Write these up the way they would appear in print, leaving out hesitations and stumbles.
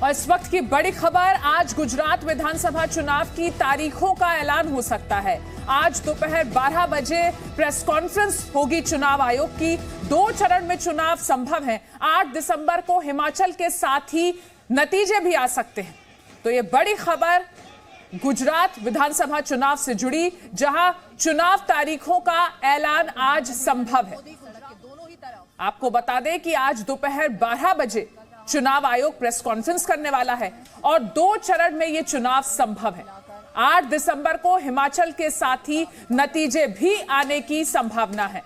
और इस वक्त की बड़ी खबर, आज गुजरात विधानसभा चुनाव की तारीखों का ऐलान हो सकता है। आज दोपहर 12 बजे प्रेस कॉन्फ्रेंस होगी चुनाव आयोग की। 2 चरण में चुनाव संभव है। 8 दिसंबर को हिमाचल के साथ ही नतीजे भी आ सकते हैं। तो ये बड़ी खबर गुजरात विधानसभा चुनाव से जुड़ी, जहां चुनाव तारीखों का ऐलान आज संभव है। आपको बता दें कि आज दोपहर 12 बजे चुनाव आयोग प्रेस कॉन्फ्रेंस करने वाला है और 2 चरण में यह चुनाव संभव है। 8 दिसंबर को हिमाचल के साथ ही नतीजे भी आने की संभावना है।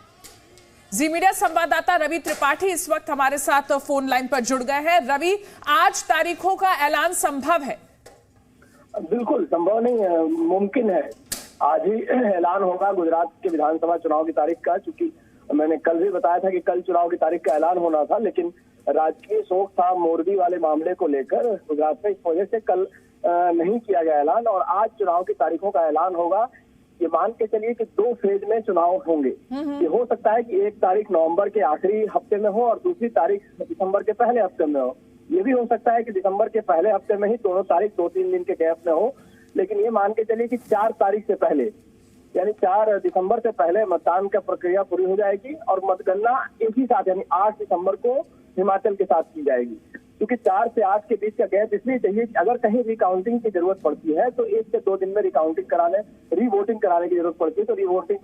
जी मीडिया संवाददाता रवि त्रिपाठी इस वक्त हमारे साथ फोन लाइन पर जुड़ गए हैं। रवि, आज तारीखों का ऐलान संभव है? बिल्कुल संभव नहीं, मुमकिन है। आज ही ऐलान होगा गुजरात के विधानसभा चुनाव की तारीख का। चूंकि मैंने कल भी बताया था कि कल चुनाव की तारीख का ऐलान होना था, लेकिन राजकीय शोक था मोरबी वाले मामले को लेकर गुजरात में, इस वजह से कल नहीं किया गया ऐलान। और आज चुनाव की तारीखों का ऐलान होगा। ये मान के चलिए कि 2 फेज में चुनाव होंगे। ये हो सकता है कि एक तारीख नवंबर के आखिरी हफ्ते में हो और दूसरी तारीख दिसंबर के पहले हफ्ते में हो। ये भी हो सकता है कि दिसंबर के पहले हफ्ते में ही दोनों तारीख 2-3 दिन के गैप में हो। लेकिन ये मान के चलिए कि 4 तारीख से पहले, यानी 4 दिसंबर से पहले मतदान का प्रक्रिया पूरी हो जाएगी और मतगणना एक ही साथ यानी 8 दिसंबर को हिमाचल के साथ की जाएगी। क्योंकि 4 से 8 के बीच का गैप इसलिए चाहिए कि अगर कहीं रिकाउंटिंग की जरूरत पड़ती है तो 1 से 2 दिन में रिकाउंटिंग कराने, रीवोटिंग कराने की जरूरत पड़ती है, तो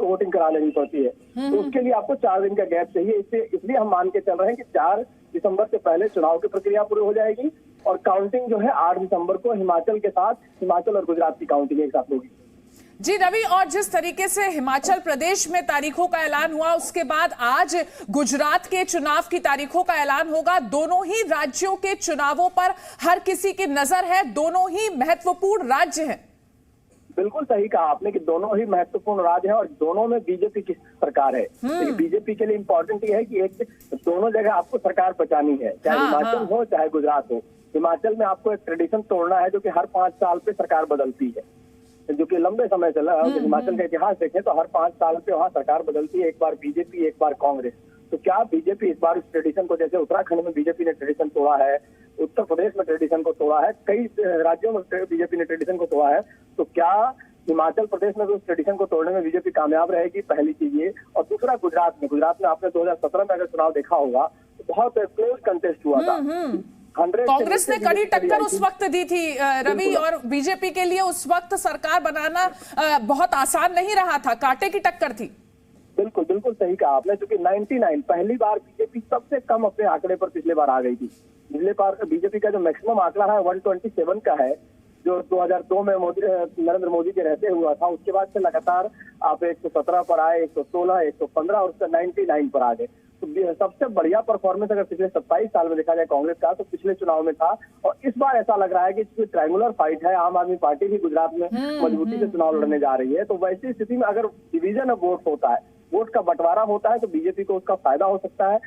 वोटिंग करा लेनी पड़ती है। तो उसके लिए आपको 4 दिन का गैप चाहिए। इसलिए हम मान के चल रहे हैं कि 4 दिसंबर से पहले चुनाव की प्रक्रिया पूरी हो जाएगी और काउंटिंग जो है 8 दिसंबर को हिमाचल के साथ, हिमाचल और गुजरात की काउंटिंग एक साथ होगी। जी रवि, और जिस तरीके से हिमाचल प्रदेश में तारीखों का ऐलान हुआ, उसके बाद आज गुजरात के चुनाव की तारीखों का ऐलान होगा। दोनों ही राज्यों के चुनावों पर हर किसी की नजर है। दोनों ही महत्वपूर्ण राज्य हैं। बिल्कुल सही कहा आपने कि दोनों ही महत्वपूर्ण राज्य हैं और दोनों में बीजेपी की सरकार है। बीजेपी के लिए इम्पोर्टेंट ये है कि एक दोनों जगह आपको सरकार बचानी है, चाहे हिमाचल हो चाहे गुजरात हो। हिमाचल में आपको एक ट्रेडिशन तोड़ना है जो कि हर 5 साल पे सरकार बदलती है, जो कि लंबे समय चला है। हिमाचल का इतिहास देखें तो हर 5 साल पे वहाँ सरकार बदलती है, एक बार बीजेपी एक बार कांग्रेस। तो क्या बीजेपी इस बार इस ट्रेडिशन को, जैसे उत्तराखंड में बीजेपी ने ट्रेडिशन तोड़ा है, उत्तर प्रदेश में ट्रेडिशन को तोड़ा है, कई राज्यों में बीजेपी ने ट्रेडिशन को तोड़ा है, तो क्या हिमाचल प्रदेश में भी उस ट्रेडिशन को तोड़ने में बीजेपी कामयाब रहेगी? पहली चीज ये। और दूसरा, गुजरात में आपने 2017 में अगर चुनाव देखा होगा तो बहुत क्लोज कंटेस्ट हुआ था। कांग्रेस ने कड़ी टक्कर उस वक्त दी थी रवि, और बीजेपी के लिए उस वक्त सरकार बनाना बहुत आसान नहीं रहा था, कांटे की टक्कर थी। बिल्कुल सही कहा आपने। क्योंकि 99 पहली बार बीजेपी सबसे कम अपने आंकड़े पर पिछले बार आ गई थी। पिछले बार बीजेपी का जो मैक्सिमम आंकड़ा है 127 का है, जो 2002 में नरेंद्र मोदी के रहते हुआ था। उसके बाद से लगातार आप 117 पर आए, 116, 115 और 99 पर आ गए। तो सबसे बढ़िया परफॉर्मेंस अगर पिछले 27 साल में देखा जाए कांग्रेस का, तो पिछले चुनाव में था। और इस बार ऐसा लग रहा है कि ट्रायंगुलर फाइट है। आम आदमी पार्टी भी गुजरात में मजबूती से चुनाव लड़ने जा रही है। तो वैसी स्थिति में अगर डिवीजन ऑफ वोट होता है, वोट का बंटवारा होता है, तो बीजेपी को उसका फायदा हो सकता है।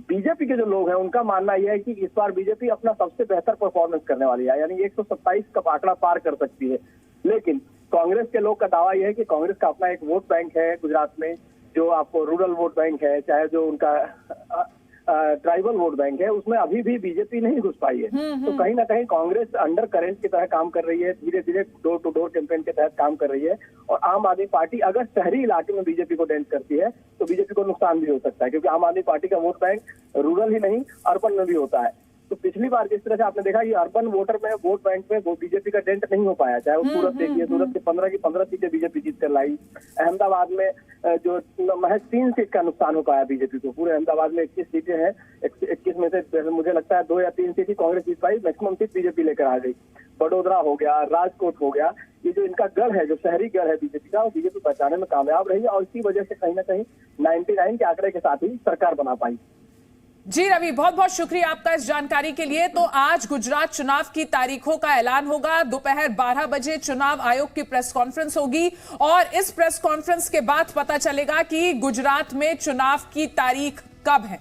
बीजेपी के जो लोग हैं उनका मानना यह है कि इस बार बीजेपी अपना सबसे बेहतर परफॉर्मेंस करने वाली है, यानी 127 का आंकड़ा पार कर सकती है। लेकिन कांग्रेस के लोग का दावा यह है कि कांग्रेस का अपना एक वोट बैंक है गुजरात में, जो आपको रूरल वोट बैंक है, चाहे जो उनका ट्राइबल वोट बैंक है, उसमें अभी भी बीजेपी नहीं घुस पाई है। तो कहीं ना कहीं कांग्रेस अंडर करेंट की तरह काम कर रही है, धीरे धीरे डोर टू डोर कैंपेन के तहत काम कर रही है। और आम आदमी पार्टी अगर शहरी इलाके में बीजेपी को डेंट करती है तो बीजेपी को नुकसान भी हो सकता है, क्योंकि आम आदमी पार्टी का वोट बैंक रूरल ही नहीं अर्बन में भी होता है। तो पिछली बार जिस तरह से आपने देखा कि अर्बन वोटर में, वोट बैंक में वो बीजेपी का डेंट नहीं हो पाया, चाहे वो सूरत देखिए, सूरत से 15 की 15 सीटें बीजेपी जीत कर लाई। अहमदाबाद में जो महज 3 सीट का नुकसान हो पाया बीजेपी को। पूरे अहमदाबाद में 21 सीटें हैं, 21 में से मुझे लगता है 2 या 3 सीट ही कांग्रेस जीत पाई, मैक्सिमम सीट बीजेपी लेकर आ गई। बड़ोदरा हो गया, राजकोट हो गया, ये जो इनका गढ़ है, जो शहरी गढ़ है बीजेपी का, वो बीजेपी बचाने में कामयाब रही है। और इसी वजह से कहीं ना कहीं 99 के आंकड़े के साथ ही सरकार बना पाई। जी रवि, बहुत बहुत शुक्रिया आपका इस जानकारी के लिए। तो आज गुजरात चुनाव की तारीखों का ऐलान होगा। दोपहर 12 बजे चुनाव आयोग की प्रेस कॉन्फ्रेंस होगी और इस प्रेस कॉन्फ्रेंस के बाद पता चलेगा कि गुजरात में चुनाव की तारीख कब है।